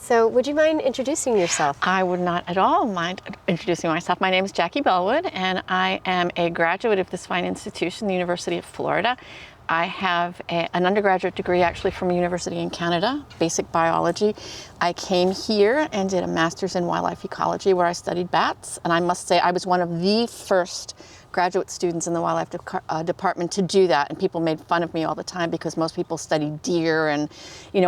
So would you mind introducing yourself? I would not at all mind introducing myself. My name is Jackie Belwood, and I am a graduate of this fine institution, the University of Florida. I have an undergraduate degree actually from a university in Canada, basic biology. I came here and did a master's in wildlife ecology where I studied bats, and I must say I was one of the first graduate students in the wildlife department to do that, and people made fun of me all the time because most people study deer and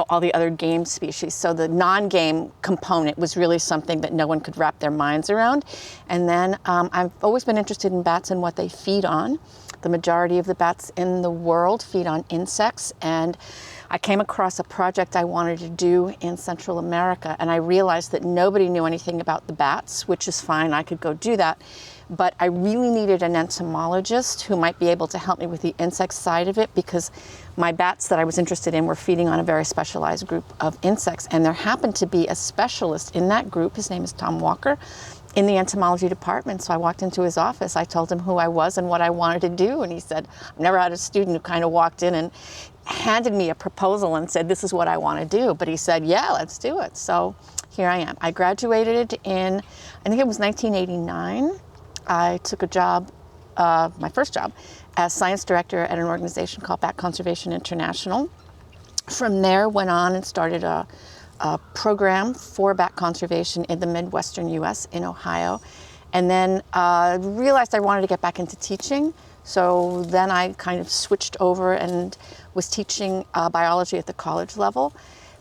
all the other game species. So the non-game component was really something that no one could wrap their minds around. And then I've always been interested in bats and what they feed on. The majority of the bats in the world feed on insects, and I came across a project I wanted to do in Central America, and I realized that nobody knew anything about the bats, which is fine, I could go do that. But I really needed an entomologist who might be able to help me with the insect side of it, because my bats that I was interested in were feeding on a very specialized group of insects. And there happened to be a specialist in that group, his name is Tom Walker, in the entomology department. So I walked into his office, I told him who I was and what I wanted to do. And he said, I've never had a student who kind of walked in and handed me a proposal and said, this is what I want to do. But he said, yeah, let's do it. So here I am. I graduated in, I think it was 1989. I took a job, my first job, as science director at an organization called Bat Conservation International. From there, went on and started a program for bat conservation in the Midwestern U.S. in Ohio. And then realized I wanted to get back into teaching. So then I kind of switched over and was teaching biology at the college level.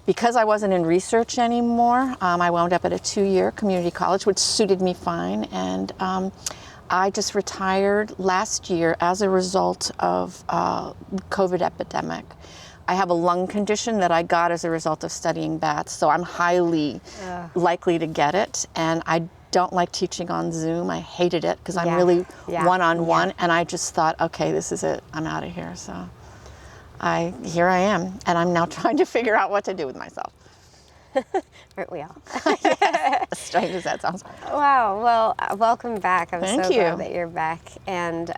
Because I wasn't in research anymore, I wound up at a 2-year community college, which suited me fine. And I just retired last year as a result of COVID epidemic. I have a lung condition that I got as a result of studying bats, so I'm highly likely to get it. And I don't like teaching on Zoom. I hated it because I'm really one-on-one. And I just thought, okay, this is it. I'm out of here. So here I am, and I'm now trying to figure out what to do with myself. Aren't we all? Yes, as strange as that sounds. Wow. Well, welcome back. I'm Thank so you. glad that you're back. And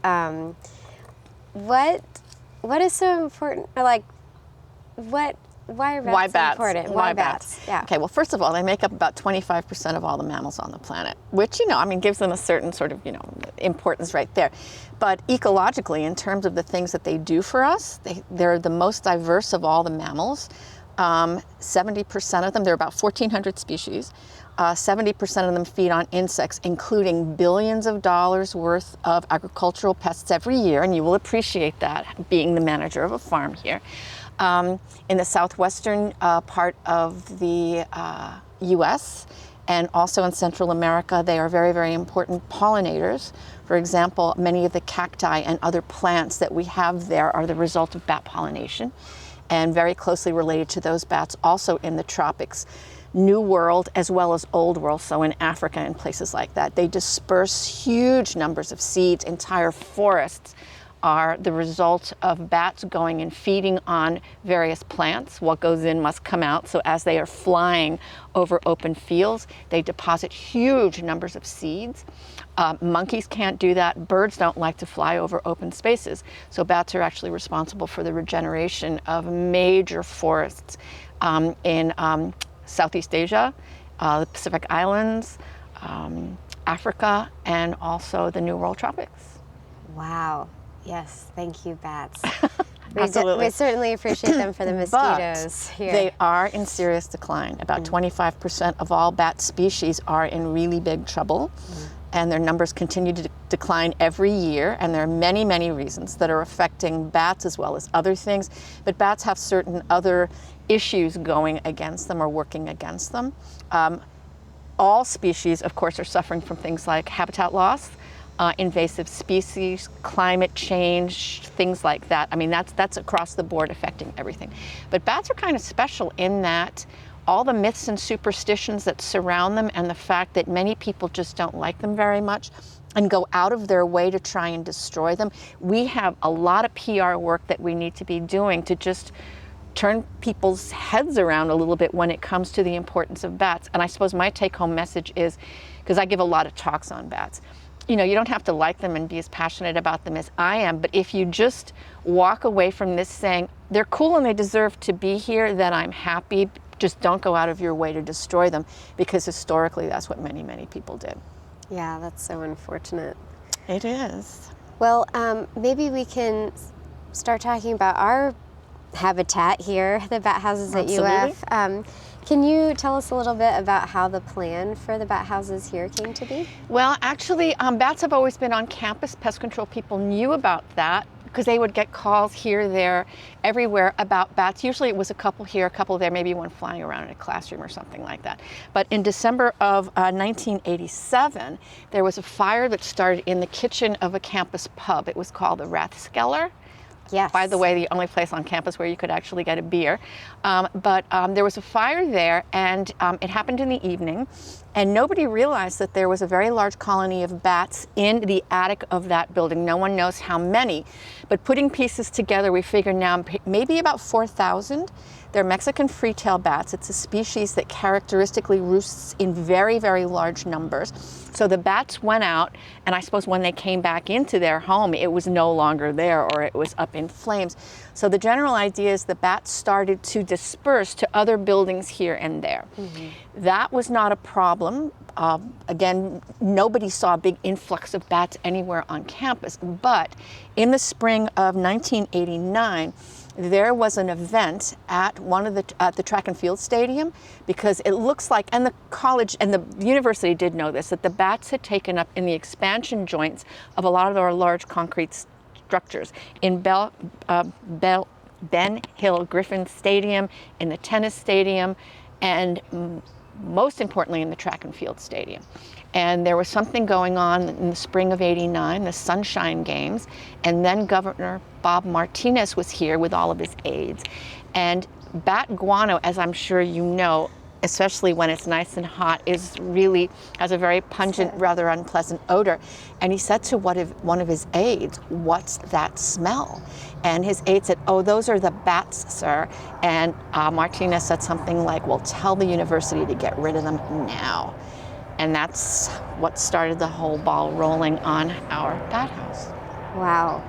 what is so important? Like, why are bats so important? Why bats? Yeah. Okay. Well, first of all, they make up about 25% of all the mammals on the planet, which gives them a certain sort of importance right there. But ecologically, in terms of the things that they do for us, they're the most diverse of all the mammals. 70% of them, there are about 1,400 species. 70% of them feed on insects, including billions of dollars worth of agricultural pests every year, and you will appreciate that being the manager of a farm here. In the southwestern part of the U.S. and also in Central America, they are very, very important pollinators. For example, many of the cacti and other plants that we have there are the result of bat pollination, and very closely related to those bats also in the tropics. New World as well as Old World, so in Africa and places like that. They disperse huge numbers of seeds. Entire forests are the result of bats going and feeding on various plants. What goes in must come out. So as they are flying over open fields, they deposit huge numbers of seeds. Monkeys can't do that. Birds don't like to fly over open spaces. So bats are actually responsible for the regeneration of major forests in Southeast Asia, the Pacific Islands, Africa, and also the New World tropics. Wow. Yes, thank you, bats. Absolutely. We certainly appreciate them for the mosquitoes here. They are in serious decline. About 25% of all bat species are in really big trouble, and their numbers continue to decline every year, and there are many, many reasons that are affecting bats as well as other things, but bats have certain other issues going against them or working against them. All species, of course, are suffering from things like habitat loss, invasive species, climate change, things like that. I mean, that's across the board affecting everything. But bats are kind of special in that all the myths and superstitions that surround them and the fact that many people just don't like them very much and go out of their way to try and destroy them. We have a lot of PR work that we need to be doing to just turn people's heads around a little bit when it comes to the importance of bats. And I suppose my take-home message is, because I give a lot of talks on bats, you know, you don't have to like them and be as passionate about them as I am, but if you just walk away from this saying, they're cool and they deserve to be here, then I'm happy, just don't go out of your way to destroy them, because historically that's what many, many people did. Yeah, that's so unfortunate. It is. Well, maybe we can start talking about our habitat here, the bat houses at UF. Can you tell us a little bit about how the plan for the bat houses here came to be? Well, actually, bats have always been on campus. Pest control people knew about that because they would get calls here, there, everywhere about bats. Usually it was a couple here, a couple there, maybe one flying around in a classroom or something like that. But in December of 1987, there was a fire that started in the kitchen of a campus pub. It was called the Rathskeller. Yes. By the way, the only place on campus where you could actually get a beer. But there was a fire there, and it happened in the evening, and nobody realized that there was a very large colony of bats in the attic of that building. No one knows how many, but putting pieces together, we figure now maybe about 4,000. They're Mexican free-tail bats. It's a species that characteristically roosts in very, very large numbers. So the bats went out, and I suppose when they came back into their home, it was no longer there, or it was up in flames. So the general idea is the bats started to disperse to other buildings here and there. Mm-hmm. That was not a problem. Again, nobody saw a big influx of bats anywhere on campus, but in the spring of 1989, there was an event at the track and field stadium, because it looks like, and the college and the university did know this, that the bats had taken up in the expansion joints of a lot of our large concrete structures in Ben Hill Griffin Stadium, in the tennis stadium, and most importantly in the track and field stadium. And there was something going on in the spring of '89, the Sunshine Games, and then Governor Bob Martinez was here with all of his aides. And bat guano, as I'm sure you know, especially when it's nice and hot, has a very pungent, rather unpleasant odor. And he said to one of his aides, "What's that smell?" And his aide said, "Oh, those are the bats, sir." And Martinez said something like, "Well, tell the university to get rid of them now." And that's what started the whole ball rolling on our bat house. Wow.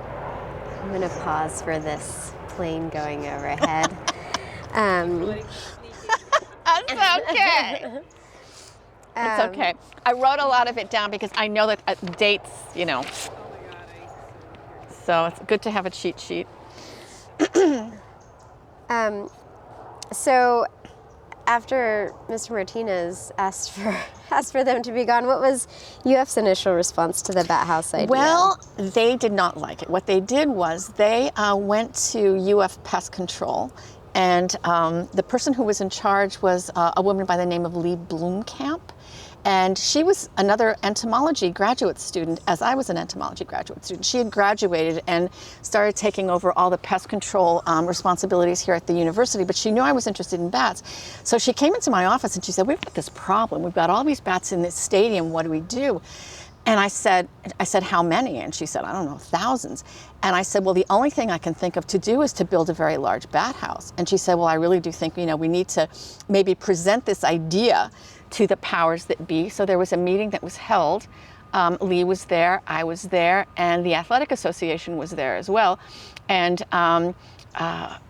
I'm going to pause for this plane going overhead. That's okay. It's okay. I wrote a lot of it down because I know that dates, you know. So it's good to have a cheat sheet. So after Mr. Martinez asked for them to be gone, what was UF's initial response to the bat house idea? Well, they did not like it. What they did was they went to UF Pest Control, and the person who was in charge was a woman by the name of Lee Blomkamp. And she was another entomology graduate student, as I was an entomology graduate student. She had graduated and started taking over all the pest control responsibilities here at the university, but she knew I was interested in bats. So she came into my office and she said, "We've got this problem. We've got all these bats in this stadium. What do we do?" And I said, "How many?" And she said, "I don't know, thousands." And I said, "Well, the only thing I can think of to do is to build a very large bat house." And she said, "Well, I really do think, we need to maybe present this idea to the powers that be." So there was a meeting that was held. Lee was there, I was there, and the Athletic Association was there as well. And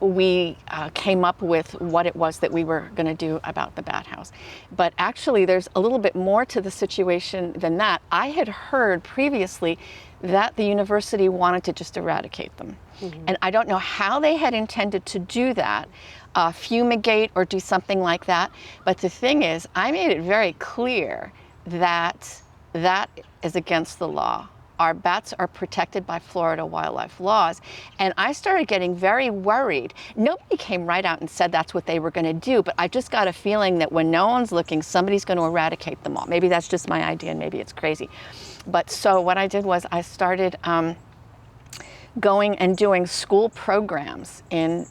we came up with what it was that we were going to do about the bat house. But actually, there's a little bit more to the situation than that. I had heard previously that the university wanted to just eradicate them. Mm-hmm. And I don't know how they had intended to do that, fumigate or do something like that. But the thing is, I made it very clear that that is against the law. Our bats are protected by Florida wildlife laws. And I started getting very worried. Nobody came right out and said that's what they were going to do, but I just got a feeling that when no one's looking, somebody's going to eradicate them all. Maybe that's just my idea and maybe it's crazy. But so what I did was I started going and doing school programs in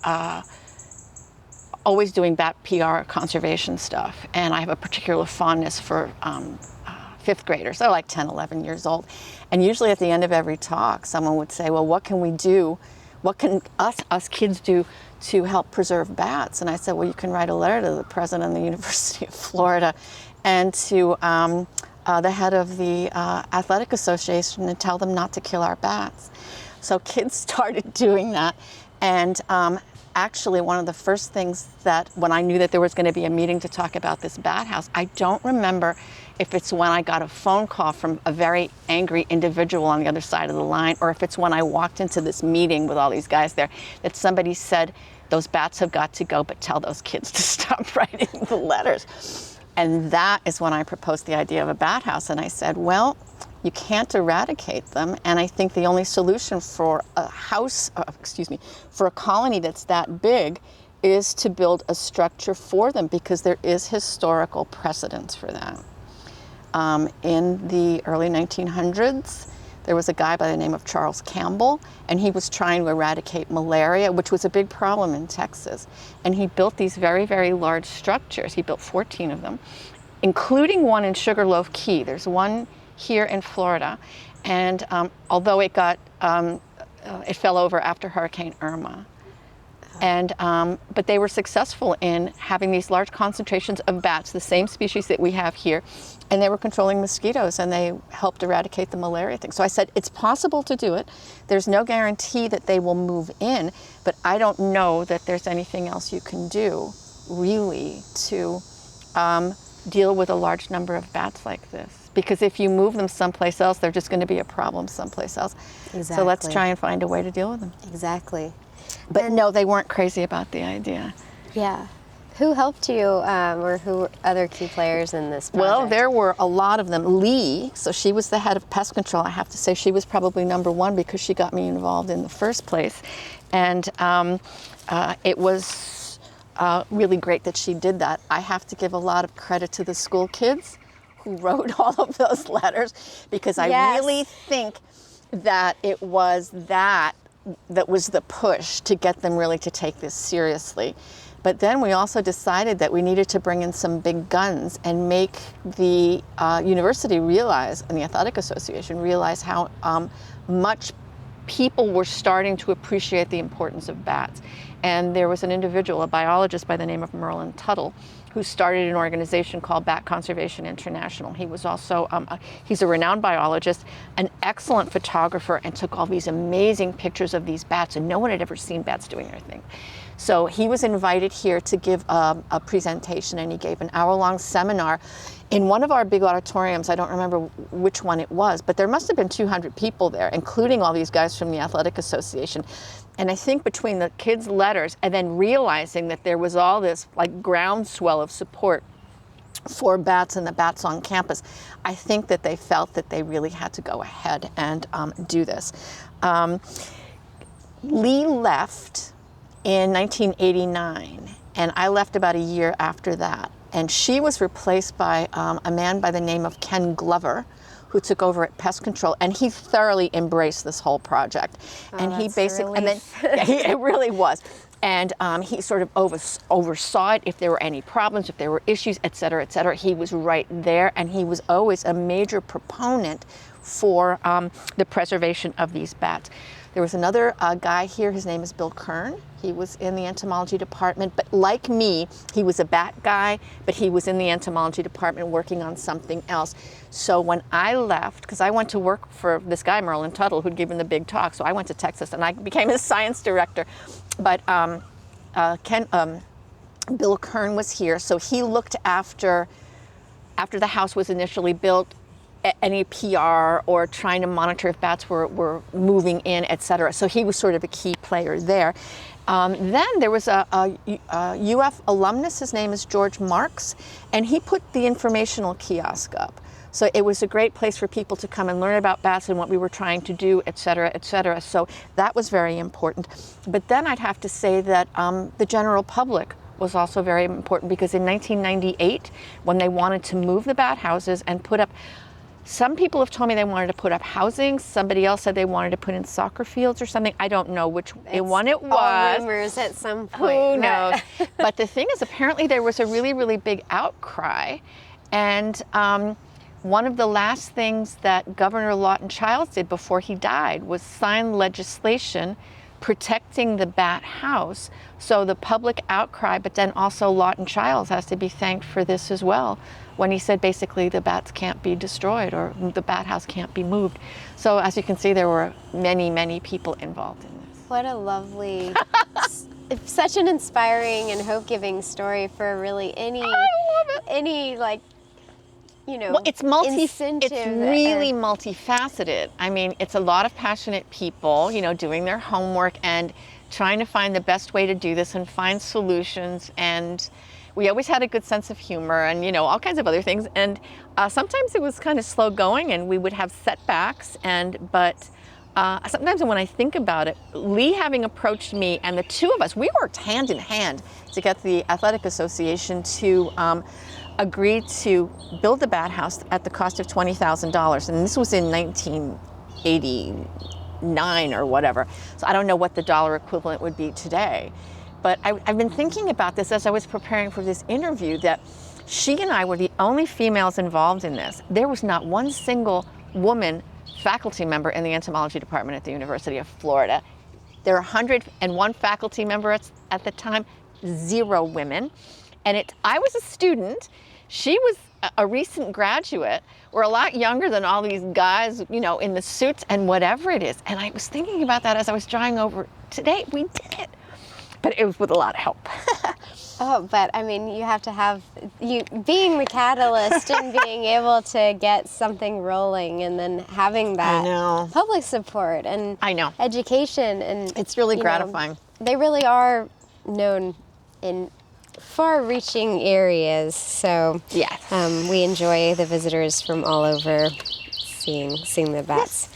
always doing bat PR conservation stuff. And I have a particular fondness for fifth graders. They're like 10, 11 years old. And usually at the end of every talk, someone would say, "Well, what can we do? What can us kids do to help preserve bats?" And I said, "Well, you can write a letter to the president of the University of Florida and to the head of the Athletic Association and tell them not to kill our bats." So kids started doing that. And actually one of the first things that, when I knew that there was going to be a meeting to talk about this bat house, I don't remember if it's when I got a phone call from a very angry individual on the other side of the line, or if it's when I walked into this meeting with all these guys there, that somebody said, those bats have got to go, but tell those kids to stop writing the letters. And that is when I proposed the idea of a bat house. And I said, well, you can't eradicate them. And I think the only solution for a house, for a colony that's that big is to build a structure for them, because there is historical precedence for that. In the early 1900s, there was a guy by the name of Charles Campbell, and he was trying to eradicate malaria, which was a big problem in Texas. And he built these very, very large structures. He built 14 of them, including one in Sugarloaf Key. There's one here in Florida, and although it fell over after Hurricane Irma. And, but they were successful in having these large concentrations of bats, the same species that we have here, and they were controlling mosquitoes, and they helped eradicate the malaria thing. So I said, it's possible to do it. There's no guarantee that they will move in, but I don't know that there's anything else you can do, really, to deal with a large number of bats like this. Because if you move them someplace else, they're just going to be a problem someplace else. Exactly. So let's try and find a way to deal with them. Exactly. But no, they weren't crazy about the idea. Yeah. Who helped you, or who were other key players in this project? Well, there were a lot of them. Lee, so she was the head of pest control. I have to say she was probably number one because she got me involved in the first place. And it was really great that she did that. I have to give a lot of credit to the school kids who wrote all of those letters, because I really think that it was that was the push to get them really to take this seriously. But then we also decided that we needed to bring in some big guns and make the university realize, and the Athletic Association realize, how much people were starting to appreciate the importance of bats. And there was an individual, a biologist by the name of Merlin Tuttle, who started an organization called Bat Conservation International. He was also, he's a renowned biologist, an excellent photographer, and took all these amazing pictures of these bats, and no one had ever seen bats doing their thing. So he was invited here to give a presentation, and he gave an hour-long seminar in one of our big auditoriums. I don't remember which one it was, but there must have been 200 people there, including all these guys from the Athletic Association. And I think between the kids' letters and then realizing that there was all this like groundswell of support for bats and the bats on campus, I think that they felt that they really had to go ahead and do this. Lee left in 1989, and I left about a year after that. And she was replaced by a man by the name of Ken Glover, who took over at Pest Control, and he thoroughly embraced this whole project. And he basically, and then it really was. And he sort of oversaw it, if there were any problems, if there were issues, et cetera, et cetera. He was right there, and he was always a major proponent for the preservation of these bats. There was another guy here, his name is Bill Kern. He was in the entomology department, but like me, he was a bat guy, but he was in the entomology department working on something else. So when I left, because I went to work for this guy, Merlin Tuttle, who'd given the big talk, so I went to Texas and I became his science director. But Bill Kern was here, so he looked after the house was initially built, any PR or trying to monitor if bats were moving in, et cetera. So he was sort of a key player there. Then there was a UF alumnus, his name is George Marks, and he put the informational kiosk up. So it was a great place for people to come and learn about bats and what we were trying to do, et cetera, et cetera. So that was very important. But then I'd have to say that the general public was also very important, because in 1998, when they wanted to move the bat houses and put up, some people have told me they wanted to put up housing. Somebody else said they wanted to put in soccer fields or something. I don't know which one it was. All rumors at some point. Who knows? But the thing is, apparently there was a really, really big outcry. And one of the last things that Governor Lawton Chiles did before he died was sign legislation protecting the bat house. So the public outcry, but then also Lawton Chiles has to be thanked for this as well, when he said basically the bats can't be destroyed or the bat house can't be moved. So as you can see, there were many, many people involved in this. What a lovely such an inspiring and hope-giving story for really any like, you know, well, it's incentive. It's really multifaceted. I mean, it's a lot of passionate people, you know, doing their homework and trying to find the best way to do this and find solutions. And we always had a good sense of humor and, you know, all kinds of other things. And sometimes it was kind of slow going and we would have setbacks. But sometimes when I think about it, Lee having approached me and the two of us, we worked hand in hand to get the Athletic Association to agree to build the bat house at the cost of $20,000. And this was in 1989 or whatever. So I don't know what the dollar equivalent would be today. But I've been thinking about this as I was preparing for this interview, that she and I were the only females involved in this. There was not one single woman faculty member in the entomology department at the University of Florida. There are 101 faculty members at the time, 0 women. And I was a student. She was a recent graduate. We're a lot younger than all these guys, you know, in the suits and whatever it is. And I was thinking about that as I was driving over today. We did it. But it was with a lot of help. Oh, but I mean, you have to have you being the catalyst and being able to get something rolling, and then having that public support and education, and it's really gratifying. They really are known in far-reaching areas, so yes, we enjoy the visitors from all over seeing the bats.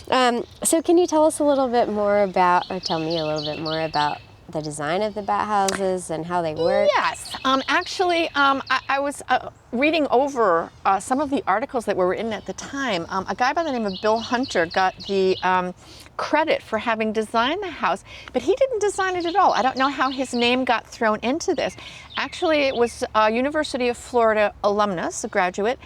Yes. So can you tell us a little bit more about, or tell me a little bit more about the design of the bat houses and how they work? Yes, actually, I was reading over some of the articles that were written at the time. A guy by the name of Bill Hunter got the credit for having designed the house, but he didn't design it at all. I don't know how his name got thrown into this. Actually, it was a University of Florida alumnus, a graduate,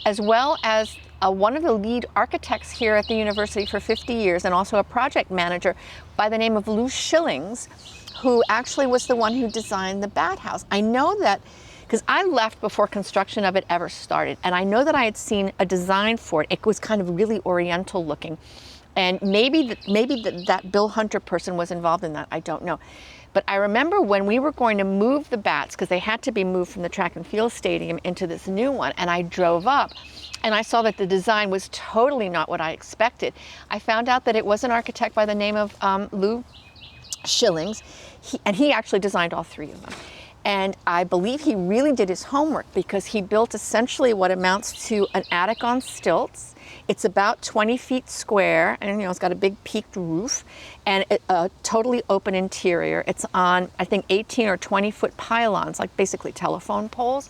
as well as one of the lead architects here at the university for 50 years, and also a project manager by the name of Lou Schillings, who actually was the one who designed the bat house. I know that because I left before construction of it ever started, and I know that I had seen a design for it. It was kind of really oriental looking, and maybe that Bill Hunter person was involved in that. I don't know. But I remember when we were going to move the bats, because they had to be moved from the track and field stadium into this new one, and I drove up and I saw that the design was totally not what I expected. I found out that it was an architect by the name of Lou Schillings, and he actually designed all 3 of them. And I believe he really did his homework, because he built essentially what amounts to an attic on stilts. It's about 20 feet square, and you know, it's got a big peaked roof and a totally open interior. It's on, I think, 18 or 20 foot pylons, like basically telephone poles.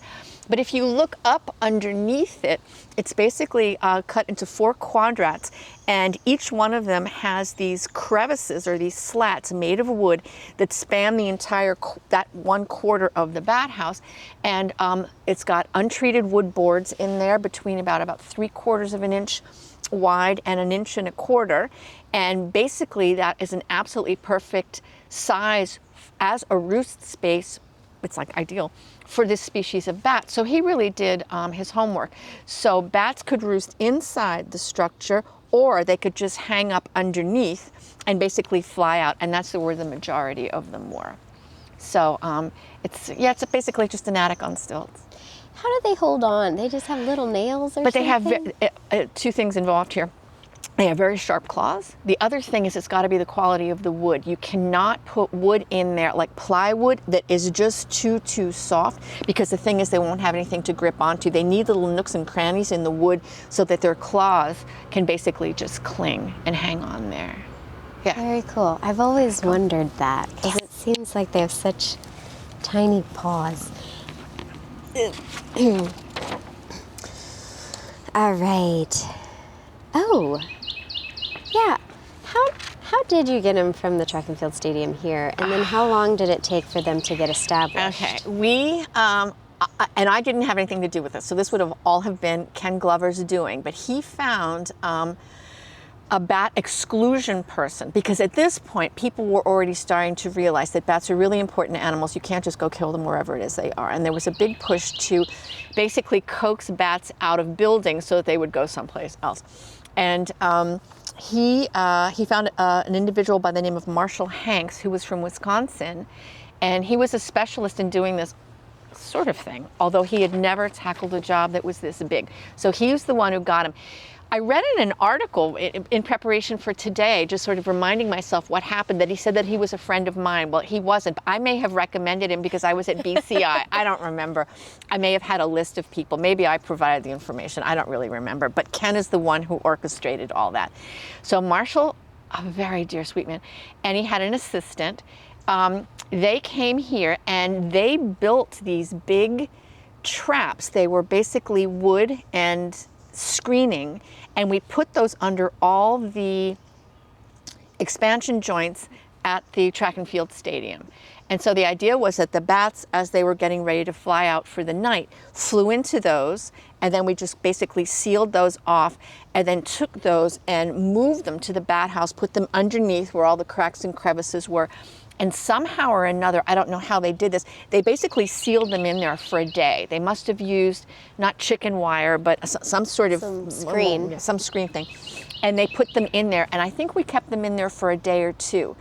But if you look up underneath it, it's basically cut into 4 quadrats, and each one of them has these crevices or these slats made of wood that span the entire, that 1/4 of the bat house. And it's got untreated wood boards in there between about 3/4 of an inch wide and 1.25 inches. And basically that is an absolutely perfect size as a roost space. It's like ideal for this species of bat. So he really did his homework. So bats could roost inside the structure, or they could just hang up underneath and basically fly out. And that's where the majority of them were. So it's basically just an attic on stilts. How do they hold on? They just have little nails or something? But they have 2 things involved here. They have very sharp claws. The other thing is it's got to be the quality of the wood. You cannot put wood in there like plywood that is just too soft, because the thing is they won't have anything to grip onto. They need little nooks and crannies in the wood so that their claws can basically just cling and hang on there. Yeah. Very cool. I've always wondered that, because it seems like they have such tiny paws. All right. Oh, yeah. How did you get them from the track and field stadium here, and then how long did it take for them to get established? Okay, we and I didn't have anything to do with this, so this would all have been Ken Glover's doing. But he found a bat exclusion person, because at this point people were already starting to realize that bats are really important animals. You can't just go kill them wherever it is they are. And there was a big push to basically coax bats out of buildings so that they would go someplace else. And he found an individual by the name of Marshall Hanks, who was from Wisconsin, and he was a specialist in doing this sort of thing, although he had never tackled a job that was this big. So he was the one who got him. I read in an article in preparation for today, just sort of reminding myself what happened, that he said that he was a friend of mine. Well, he wasn't. I may have recommended him because I was at BCI. I don't remember. I may have had a list of people. Maybe I provided the information. I don't really remember. But Ken is the one who orchestrated all that. So Marshall, a very dear, sweet man, and he had an assistant. They came here and they built these big traps. They were basically wood and screening, and we put those under all the expansion joints at the track and field stadium. And so the idea was that the bats, as they were getting ready to fly out for the night, flew into those, and then we just basically sealed those off and then took those and moved them to the bat house, put them underneath where all the cracks and crevices were. And somehow or another, I don't know how they did this, they basically sealed them in there for a day. They must have used not chicken wire, but some sort of screen. Some screen thing. And they put them in there, and I think we kept them in there for a day or two,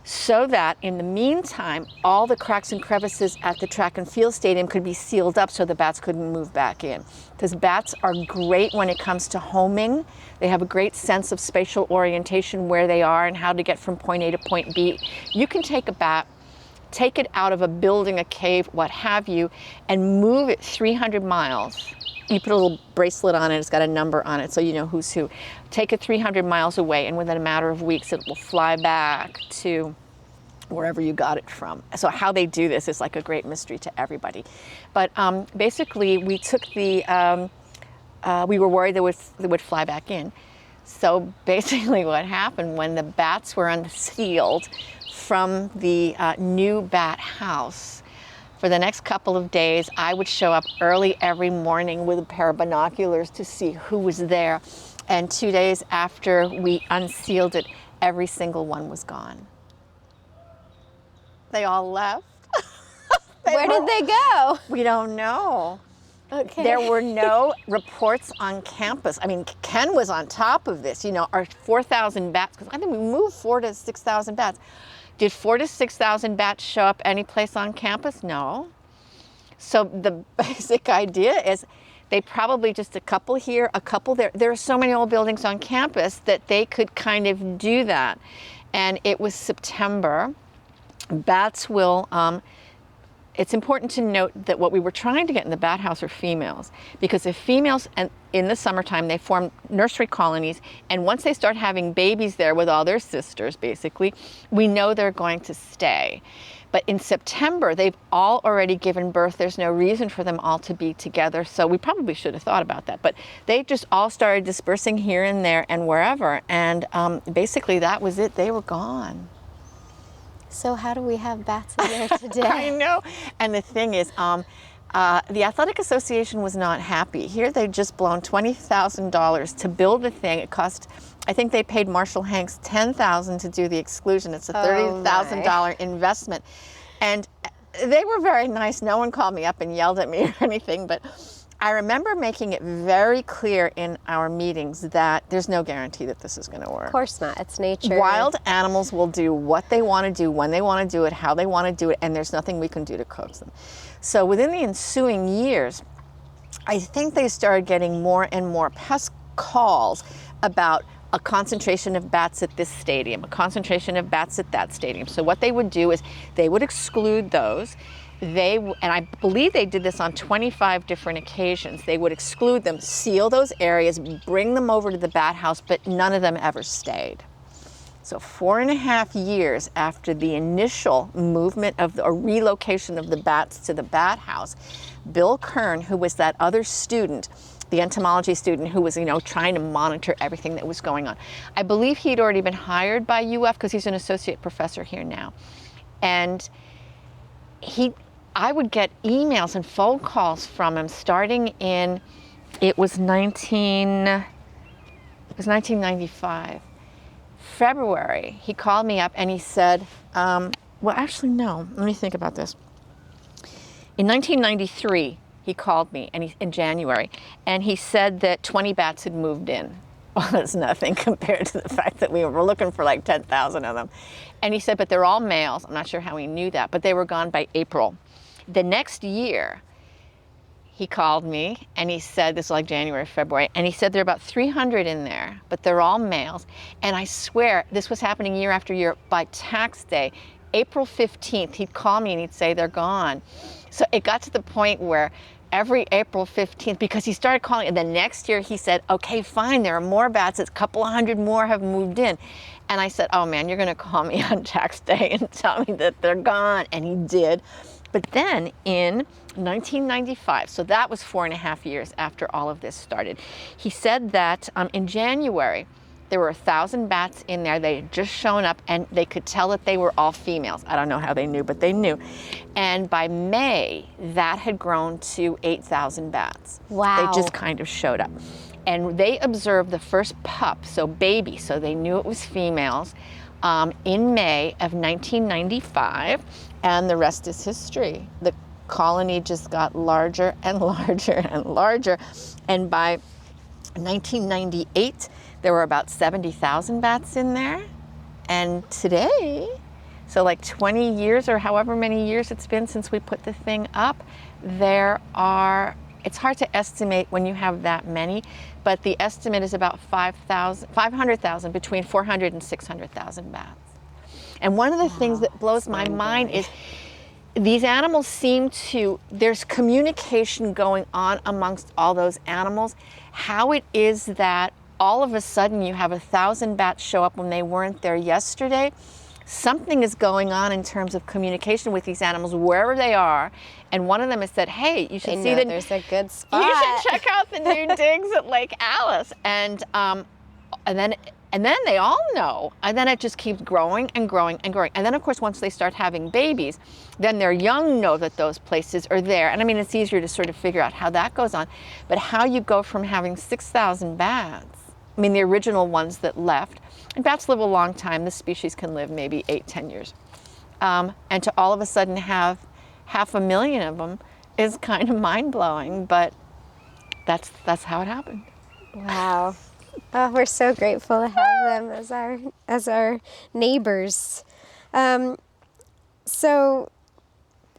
so that in the meantime, all the cracks and crevices at the track and field stadium could be sealed up so the bats couldn't move back in. Because bats are great when it comes to homing. They have a great sense of spatial orientation, where they are and how to get from point A to point B. You can take a bat, take it out of a building, a cave, what have you, and move it 300 miles. You put a little bracelet on it, it's got a number on it so you know who's who. Take it 300 miles away, and within a matter of weeks it will fly back to wherever you got it from. So how they do this is like a great mystery to everybody. But basically we took the, we were worried they would fly back in. So basically what happened when the bats were unsealed from the new bat house, for the next couple of days, I would show up early every morning with a pair of binoculars to see who was there. And 2 days after we unsealed it, every single one was gone. They all left. Where did they go? We don't know. Okay. There were no reports on campus. I mean, Ken was on top of this. You know, our 4,000 bats, because I think we moved 4,000 to 6,000 bats. Did 4,000 to 6,000 bats show up any place on campus? No. So the basic idea is they probably just a couple here, a couple there. There are so many old buildings on campus that they could kind of do that. And it was September. Bats will, it's important to note that what we were trying to get in the bat house are females, because if females, and in the summertime, they form nursery colonies, and once they start having babies there with all their sisters, basically, we know they're going to stay. But in September, they've all already given birth. There's no reason for them all to be together, so we probably should have thought about that. But they just all started dispersing here and there and wherever, and basically that was it. They were gone. So how do we have bats in there today? I know. And the thing is, the Athletic Association was not happy. Here they'd just blown $20,000 to build the thing. It cost, I think they paid Marshall Hanks $10,000 to do the exclusion. It's a $30,000 investment. And they were very nice. No one called me up and yelled at me or anything, but I remember making it very clear in our meetings that there's no guarantee that this is going to work. Of course not. It's nature. Wild animals will do what they want to do, when they want to do it, how they want to do it, and there's nothing we can do to coax them. So within the ensuing years, I think they started getting more and more pest calls about a concentration of bats at this stadium, a concentration of bats at that stadium. So what they would do is they would exclude those. And I believe they did this on 25 different occasions. They would exclude them, seal those areas, bring them over to the bat house, but none of them ever stayed. So 4.5 years after the initial movement of or relocation of the bats to the bat house, Bill Kern, who was that other student, the entomology student who was, trying to monitor everything that was going on, I believe he'd already been hired by UF because he's an associate professor here now. And I would get emails and phone calls from him starting in, it was 1995. February, he called me up and he said, well, actually, no, let me think about this. In 1993, he called me in January, and he said that 20 bats had moved in well, it's nothing compared to the fact that we were looking for like 10,000 of them. And he said, but they're all males. I'm not sure how he knew that, but they were gone by April. The next year, he called me and he said, this was like January, February, and he said there are about 300 in there, but they're all males. And I swear, this was happening year after year. By tax day, April 15th, he'd call me and he'd say they're gone. So it got to the point where every April 15th, because he started calling, and the next year he said, okay, fine, there are more bats, a couple of hundred more have moved in. And I said, oh man, you're gonna call me on tax day and tell me that they're gone, and he did. But then in 1995, so that was 4.5 years after all of this started, he said that in January, there were 1,000 bats in there. They had just shown up and they could tell that they were all females. I don't know how they knew, but they knew. And by May, that had grown to 8,000 bats. Wow. They just kind of showed up. And they observed the first pup, so baby, so they knew it was females, in May of 1995, and the rest is history. The colony just got larger and larger and larger. And by 1998, there were about 70,000 bats in there. And today, so like 20 years or however many years it's been since we put the thing up, there are, it's hard to estimate when you have that many, but the estimate is about 500,000, between 400 and 600,000 bats. And one of the things that blows my mind is these animals seem to, there's communication going on amongst all those animals. How it is that all of a sudden you have 1,000 bats show up when they weren't there yesterday. Something is going on in terms of communication with these animals wherever they are. And one of them has said, hey, you should see that there's a good spot. You should check out the new digs at Lake Alice. And then they all know. And then it just keeps growing and growing and growing. And then, of course, once they start having babies, then their young know that those places are there. And I mean, it's easier to sort of figure out how that goes on. But how you go from having 6,000 bats, I mean, the original ones that left, and bats live a long time. This species can live maybe 8-10 years. And to all of a sudden have 500,000 of them is kind of mind-blowing, but that's how it happened. Wow. Oh, we're so grateful to have them as our neighbors. So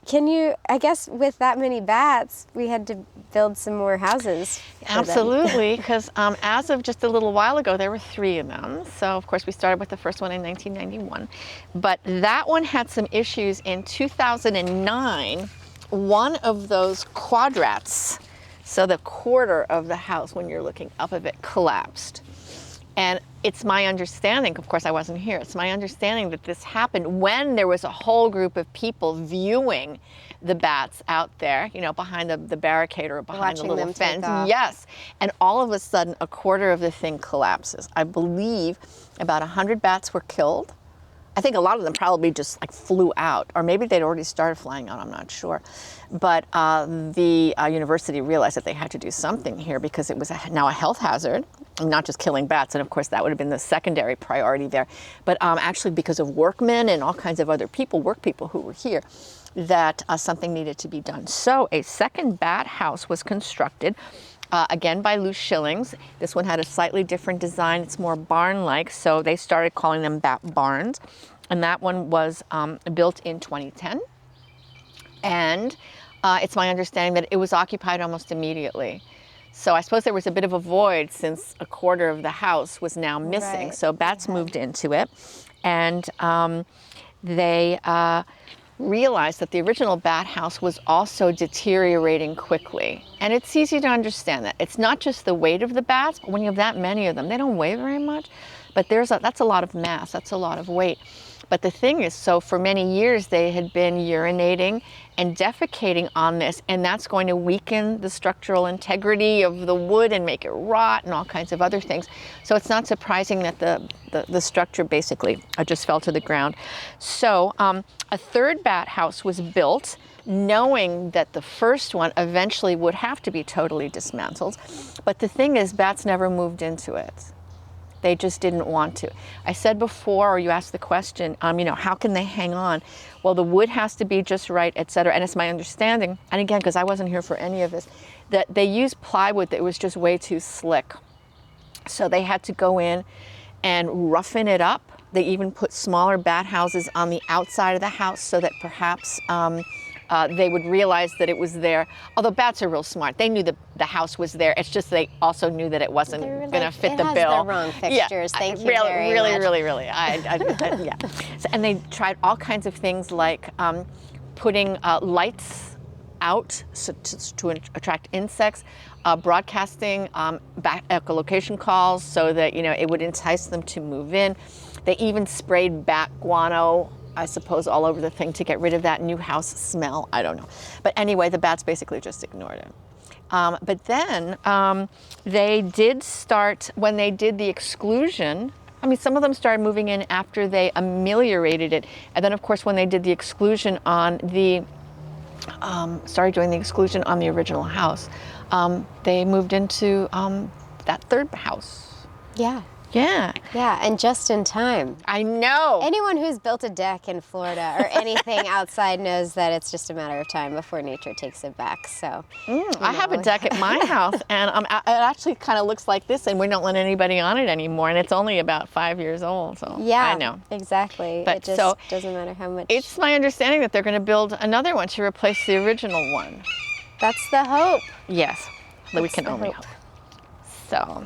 can you, I guess with that many bats, we had to build some more houses for Absolutely, because as of just a little while ago, there were 3 of them. So of course we started with the first one in 1991, but that one had some issues in 2009. One of those quadrats, so the quarter of the house when you're looking up of it, collapsed. And it's my understanding, of course I wasn't here, it's my understanding that this happened when there was a whole group of people viewing the bats out there, you know, behind the barricade or behind the little fence. Yes, and all of a sudden a quarter of the thing collapses. I believe about 100 bats were killed. I think a lot of them probably just like flew out, or maybe they'd already started flying out, I'm not sure. But the university realized that they had to do something here because it was now a health hazard, not just killing bats, and of course that would have been the secondary priority there, but actually because of workmen and all kinds of other people, work people who were here, that something needed to be done. So a second bat house was constructed, again by Lou Schillings. This one had a slightly different design. It's more barn-like, so they started calling them bat barns. And that one was built in 2010. And it's my understanding that it was occupied almost immediately. So I suppose there was a bit of a void since a quarter of the house was now missing. Right. So bats moved into it. And they realized that the original bat house was also deteriorating quickly. And it's easy to understand that. It's not just the weight of the bats, but when you have that many of them, they don't weigh very much, but that's a lot of mass, that's a lot of weight. But the thing is, so for many years they had been urinating and defecating on this, and that's going to weaken the structural integrity of the wood and make it rot and all kinds of other things. So it's not surprising that the structure basically just fell to the ground. So a third bat house was built, knowing that the first one eventually would have to be totally dismantled. But the thing is, bats never moved into it. They just didn't want to. I said before, or you asked the question, you know, how can they hang on? Well, the wood has to be just right, et cetera. And it's my understanding, and again, because I wasn't here for any of this, that they used plywood that was just way too slick. So they had to go in and roughen it up. They even put smaller bat houses on the outside of the house so that perhaps they would realize that it was there. Although bats are real smart. They knew the house was there. It's just they also knew that it wasn't going to fit the bill. It has the wrong fixtures. Thank you very much. Really. Yeah. So, and they tried all kinds of things like putting lights out to attract insects, broadcasting echolocation calls so that it would entice them to move in. They even sprayed bat guano, I suppose, all over the thing to get rid of that new house smell. I don't know. But anyway, the bats basically just ignored it. But then they did start, when they did the exclusion, some of them started moving in after they ameliorated it. And then, of course, when they did the exclusion on started doing the exclusion on the original house, they moved into that third house. Yeah. Yeah. Yeah, and just in time. I know. Anyone who's built a deck in Florida or anything outside knows that it's just a matter of time before nature takes it back. So I have a deck at my house, and it actually kind of looks like this, and we don't let anybody on it anymore, and it's only about 5 years old. So yeah, I know. Exactly. But it just doesn't matter how much. It's my understanding that they're going to build another one to replace the original one. That's the hope. Yes, that we can only hope. So.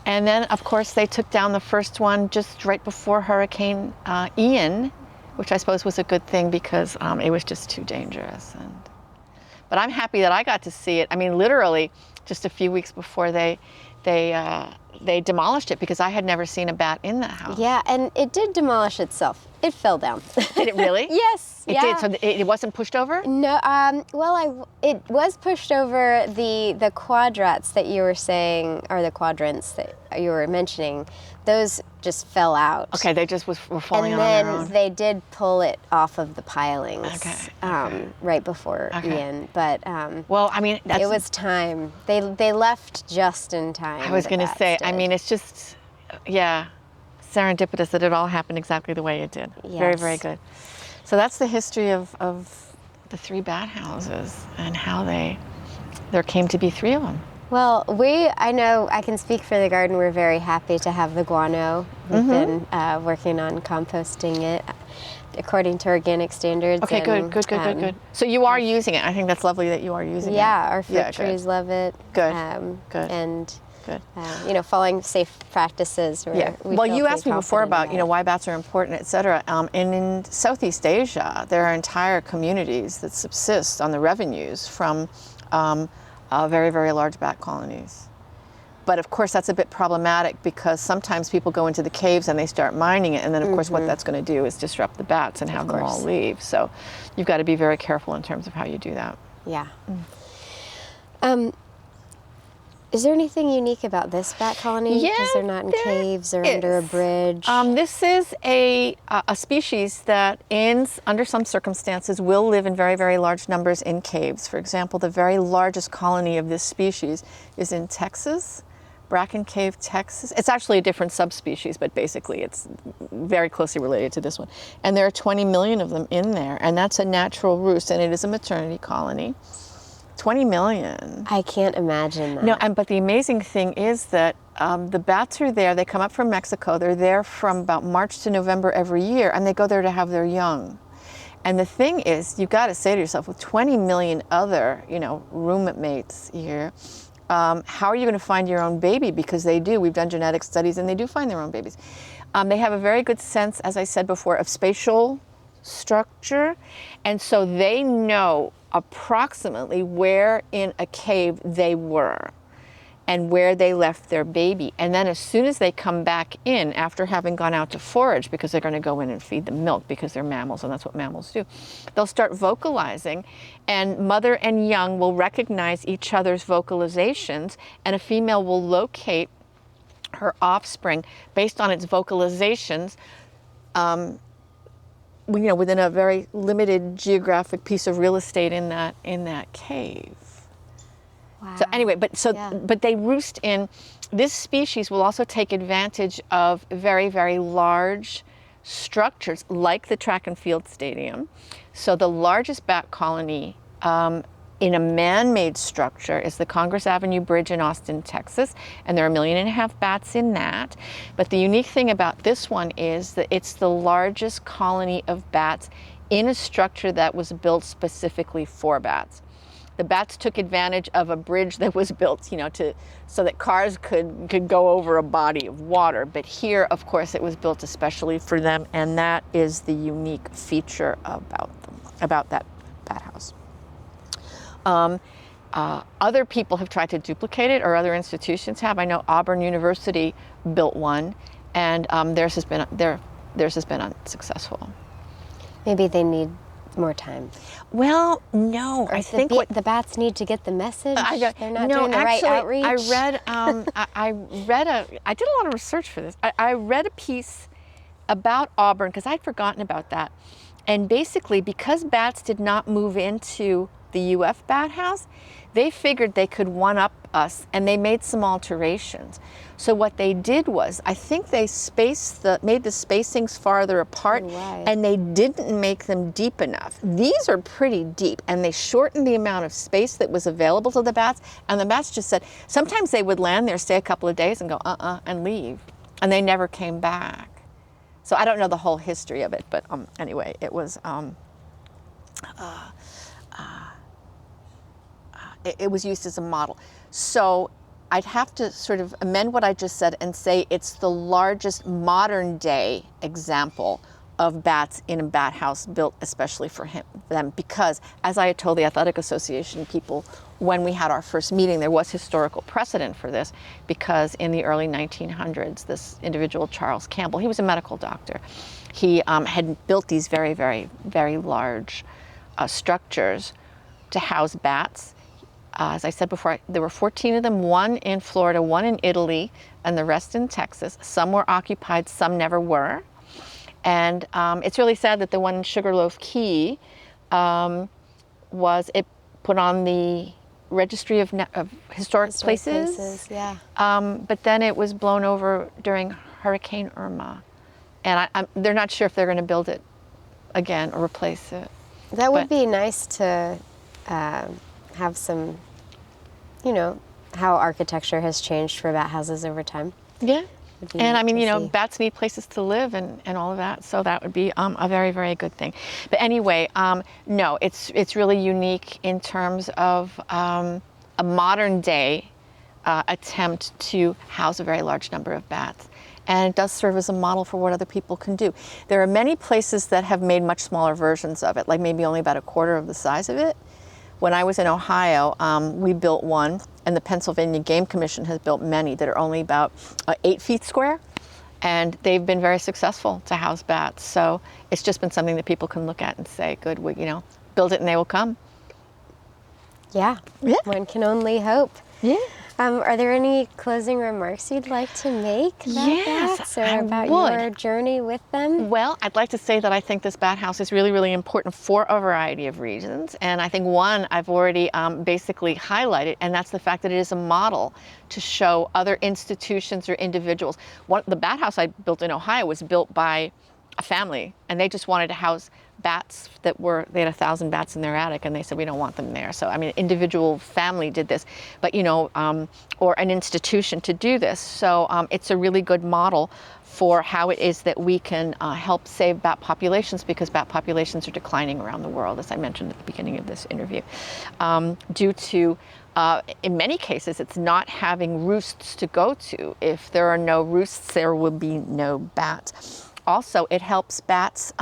And then, of course, they took down the first one just right before Hurricane Ian, which I suppose was a good thing because it was just too dangerous. But I'm happy that I got to see it. literally just a few weeks before they demolished it, because I had never seen a bat in that house. Yeah, and it did demolish itself. It fell down. Did it really? Yes. It did. So it wasn't pushed over? No. It was pushed over. The quadrats that you were saying, or the quadrants that you were mentioning, those just fell out. Okay, they just were falling on their own. And then they did pull it off of the pilings. Okay. Right before Ian, but well, it was time. They left just in time. I was going to say, it's just, serendipitous that it all happened exactly the way it did. Yes. Very, very good. So that's the history of the 3 bat houses and how there came to be 3 of them. Well, I know I can speak for the garden. We're very happy to have the guano. We've been working on composting it according to organic standards. Okay, good. So you are using it. I think that's lovely that you are using it. Yeah, our fruit trees love it. Good. Good. And following safe practices. Well, you asked me before about why bats are important, et cetera. And in Southeast Asia, there are entire communities that subsist on the revenues from very, very large bat colonies. But of course, that's a bit problematic because sometimes people go into the caves and they start mining it, and then of course what that's going to do is disrupt the bats and have them all leave. So you've got to be very careful in terms of how you do that. Yeah. Is there anything unique about this bat colony? Because they're not in caves or under a bridge. This is a species that under some circumstances will live in very, very large numbers in caves. For example, the very largest colony of this species is in Texas, Bracken Cave, Texas. It's actually a different subspecies, but basically it's very closely related to this one. And there are 20 million of them in there, and that's a natural roost, and it is a maternity colony. 20 million. I can't imagine that. No, but the amazing thing is that the bats are there. They come up from Mexico. They're there from about March to November every year, and they go there to have their young. And the thing is, you've got to say to yourself, with 20 million other, roommates here, how are you going to find your own baby? Because they do. We've done genetic studies, and they do find their own babies. They have a very good sense, as I said before, of spatial structure, and so they know approximately where in a cave they were and where they left their baby. And then as soon as they come back in after having gone out to forage, because they're going to go in and feed them milk because they're mammals and that's what mammals do, they'll start vocalizing, and mother and young will recognize each other's vocalizations, and a female will locate her offspring based on its vocalizations within a very limited geographic piece of real estate in that cave. Wow. So anyway, but they roost in. This species will also take advantage of very, very large structures like the track and field stadium. So the largest bat colony in a man-made structure is the Congress Avenue Bridge in Austin, Texas, and there are 1.5 million bats in that. But the unique thing about this one is that it's the largest colony of bats in a structure that was built specifically for bats. The bats took advantage of a bridge that was built, you know, so that cars could go over a body of water. But here, of course, it was built especially for them, and that is the unique feature about that bat house. Other people have tried to duplicate it, or other institutions have. I know Auburn University built one, and theirs has been unsuccessful. Maybe they need more time. Well, no, or I think the bats need to get the message. They're not doing the right outreach. I did a lot of research for this. I read a piece about Auburn because I'd forgotten about that. And basically, because bats did not move into the UF bat house, they figured they could one-up us, and they made some alterations. So what they did was, I think they made the spacings farther apart, and they didn't make them deep enough. These are pretty deep, and they shortened the amount of space that was available to the bats, and the bats just said, sometimes they would land there, stay a couple of days, and go, and leave. And they never came back. So I don't know the whole history of it, but anyway, it was, it was used as a model. So I'd have to sort of amend what I just said and say it's the largest modern day example of bats in a bat house built especially for them, because as I had told the Athletic Association people when we had our first meeting, there was historical precedent for this, because in the early 1900s, this individual, Charles Campbell, he was a medical doctor. He had built these very, very, very large structures to house bats. As I said before, there were 14 of them, one in Florida, one in Italy, and the rest in Texas. Some were occupied, some never were. And it's really sad that the one in Sugarloaf Key was put on the Registry of Historic Places. Yeah. But then it was blown over during Hurricane Irma. And they're not sure if they're going to build it again or replace it. That would be nice to have some, you know, how architecture has changed for bat houses over time. Yeah. And I mean, you know, bats need places to live and all of that. So that would be a very, very good thing. But anyway, no, it's really unique in terms of a modern day attempt to house a very large number of bats. And it does serve as a model for what other people can do. There are many places that have made much smaller versions of it, like maybe only about a quarter of the size of it. When I was in Ohio, we built one, and the Pennsylvania Game Commission has built many that are only about 8 feet square, and they've been very successful to house bats. So it's just been something that people can look at and say, good, you know, build it and they will come. Yeah, one can only hope. Yeah. Are there any closing remarks you'd like to make about bats, or about your journey with them? Well, I'd like to say that I think this bat house is really, really important for a variety of reasons. And I think one I've already basically highlighted, and that's the fact that it is a model to show other institutions or individuals. The bat house I built in Ohio was built by a family, and they just wanted to house bats they had 1,000 bats in their attic, and they said, we don't want them there. So, I mean, an individual family did this, but, you know, or an institution to do this. So it's a really good model for how it is that we can help save bat populations, because bat populations are declining around the world, as I mentioned at the beginning of this interview, due to in many cases, it's not having roosts to go to. If there are no roosts, there will be no bats. Also, it helps bats,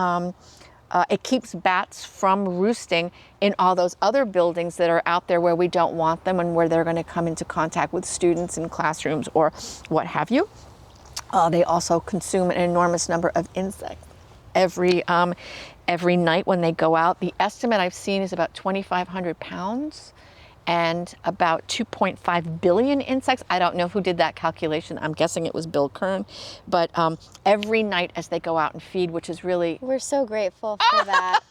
it keeps bats from roosting in all those other buildings that are out there where we don't want them and where they're going to come into contact with students in classrooms or what have you. They also consume an enormous number of insects every night when they go out. The estimate I've seen is about 2,500 pounds and about 2.5 billion insects. I don't know who did that calculation. I'm guessing it was Bill Kern. But every night as they go out and feed, which is really... We're so grateful for that.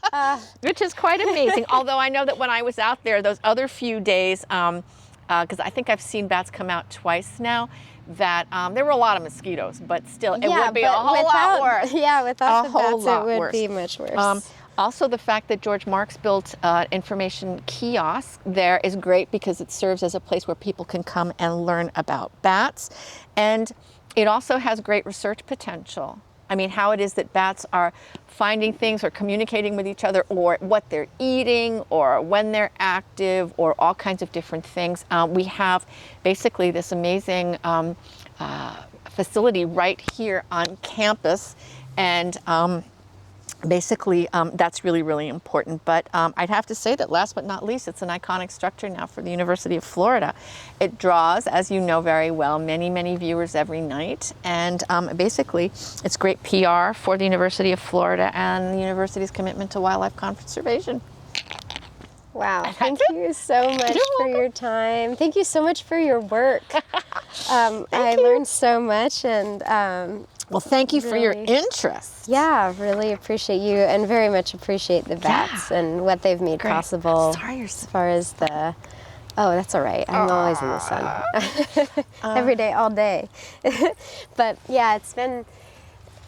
Which is quite amazing. Although I know that when I was out there, those other few days, because I think I've seen bats come out twice now, that there were a lot of mosquitoes, but still, it would be a whole lot worse. Yeah, without the bats, it would be much worse. Also, the fact that George Marks built an information kiosk there is great because it serves as a place where people can come and learn about bats. And it also has great research potential. I mean, how it is that bats are finding things or communicating with each other, or what they're eating, or when they're active, or all kinds of different things. We have basically this amazing facility right here on campus, and basically that's really, really important. But I'd have to say that last but not least, it's an iconic structure now for the University of Florida. It draws, as you know very well, many, many viewers every night. And basically, it's great PR for the University of Florida and the university's commitment to wildlife conservation. Wow, thank you so much for your time. Thank you so much for your work. I learned so much, and well, thank you for your interest. Yeah, really appreciate you, and very much appreciate the bats and what they've made possible. Sorry, as far as the, oh, that's all right. I'm always in the sun. Every day, all day. But yeah,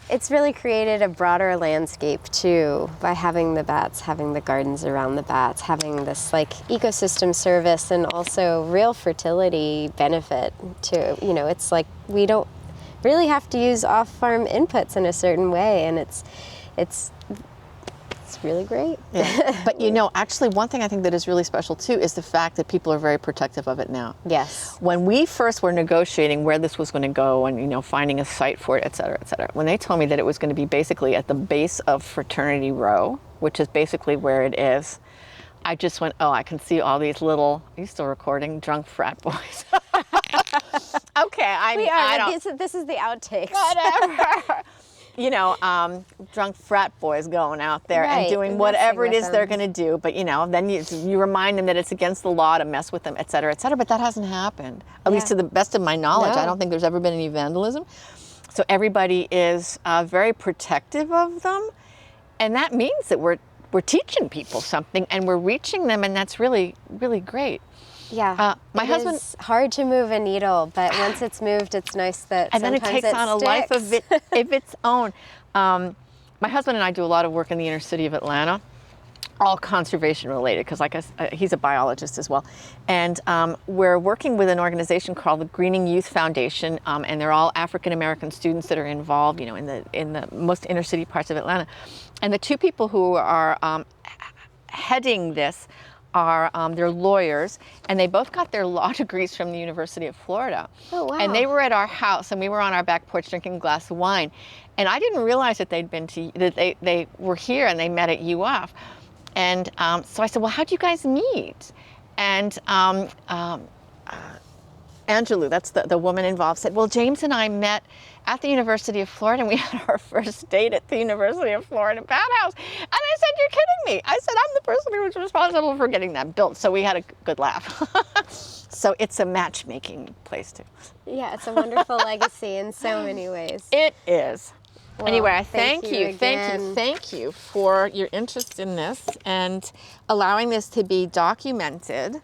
it's really created a broader landscape too, by having the bats, having the gardens around the bats, having this like ecosystem service, and also real fertility benefit to, you know, it's like we don't really have to use off-farm inputs in a certain way, and it's really great. Yeah. But you know, actually one thing I think that is really special too is the fact that people are very protective of it now. Yes. When we first were negotiating where this was going to go, and you know, finding a site for it, et cetera, when they told me that it was going to be basically at the base of Fraternity Row, which is basically where it is, I just went, oh, I can see all these little, are you still recording? Drunk frat boys. Okay, I don't. This is the outtakes. Whatever. You know, drunk frat boys going out there and doing whatever it is they're going to do. But, you know, then you remind them that it's against the law to mess with them, et cetera, et cetera. But that hasn't happened, at least to the best of my knowledge. No. I don't think there's ever been any vandalism. So everybody is very protective of them. And that means that we're teaching people something, and we're reaching them, and that's really, really great. Yeah, my husband. It's hard to move a needle, but once it's moved, it's nice that and then it takes on a life of its own. My husband and I do a lot of work in the inner city of Atlanta, all conservation related, because he's a biologist as well, and we're working with an organization called the Greening Youth Foundation, and they're all African American students that are involved, you know, in the most inner city parts of Atlanta, and the two people who are heading this are they're lawyers, and they both got their law degrees from the University of Florida. Oh, wow. And they were at our house, and we were on our back porch drinking a glass of wine, and I didn't realize that they were here and they met at UF. And so I said, well, how'd you guys meet? And Angelou, that's the woman involved, said, well, James and I met at the University of Florida, and we had our first date at the University of Florida Bat House. And I said, you're kidding me. I said, I'm the person who was responsible for getting that built. So we had a good laugh. So it's a matchmaking place too. Yeah, it's a wonderful legacy in so many ways. It is. Well, anyway, I thank you for your interest in this and allowing this to be documented.